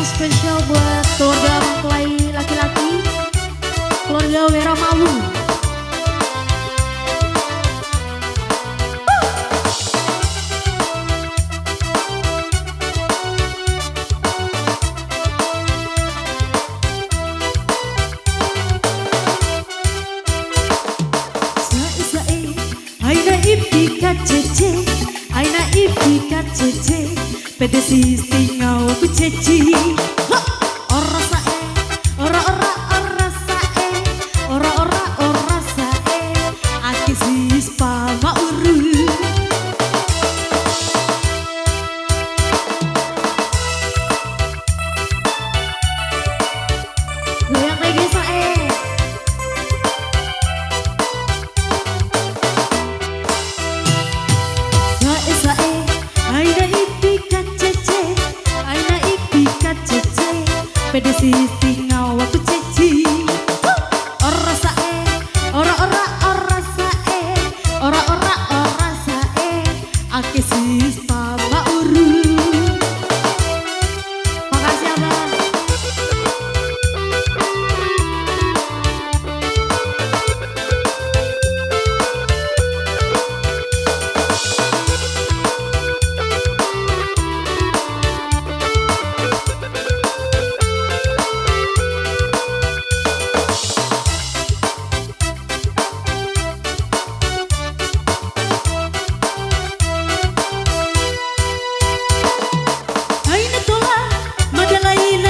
spesial buat keluarga mempelai laki-laki, keluarga Wera Malu. Aina ipika cece, aina ipika cece, pede sisti ngau ku ceci. Ora sae, ora ora ora sae, ora ora ora sae, aki sis pa mauru. Goyang lagi sae. Aina ipika cece, aina ipika cece, pede sisti ngau aku ceci. Ora sae, ora ora ora sae, ora ora ora sae, ake sis pa mauru. Makasih abang.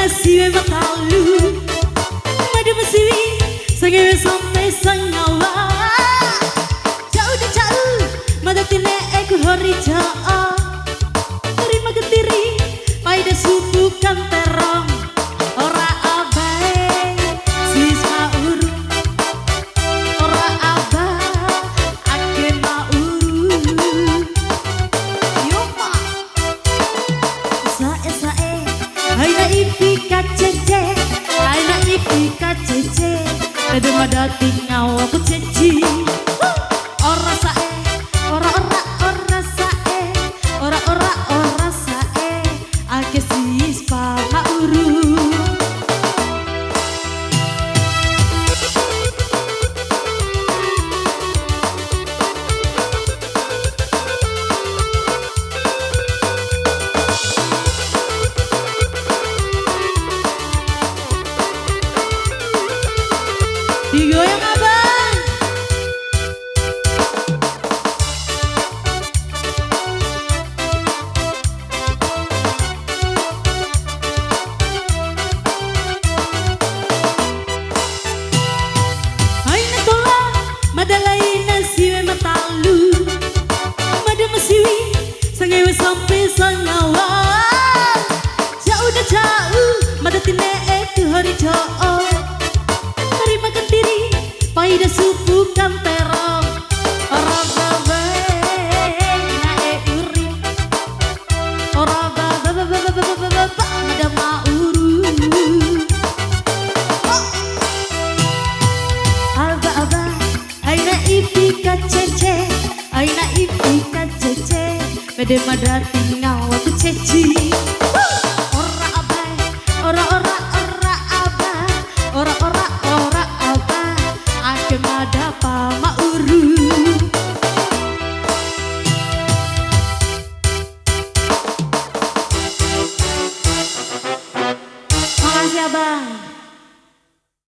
Siwe matalu, madu mesiwi, sangewe sampai sangawa. Jauh dah jauh, mada tine eku hori jaa. Terima ketiri, paida suku kan terong. Ora abai, sis mauru. Ora abah, ake mauru. Yoma, sae. Aina ipika cece, aina ipika cece, pede madati ngau aku ceci. Ora sae, ora ora ora sae, ora ora ora sae, ake sis pa mauru. Digoyang abang. Aina tola, madalaina siwe matalu, mada mesiwi, sangewe sampai sangawa. Jauh dah jauh, mada tine eku hari jauh. Terima ketiri, paida supu kan terong. Ora babai, nae uri. Ora babai, ada mauru. Aba, aina ipika cece, aina ipika cece, pede madati ngau aku ceci. Ora abai, ora ora ora abai, ora ora ora abai, ake madapa mauru. Makasih abang.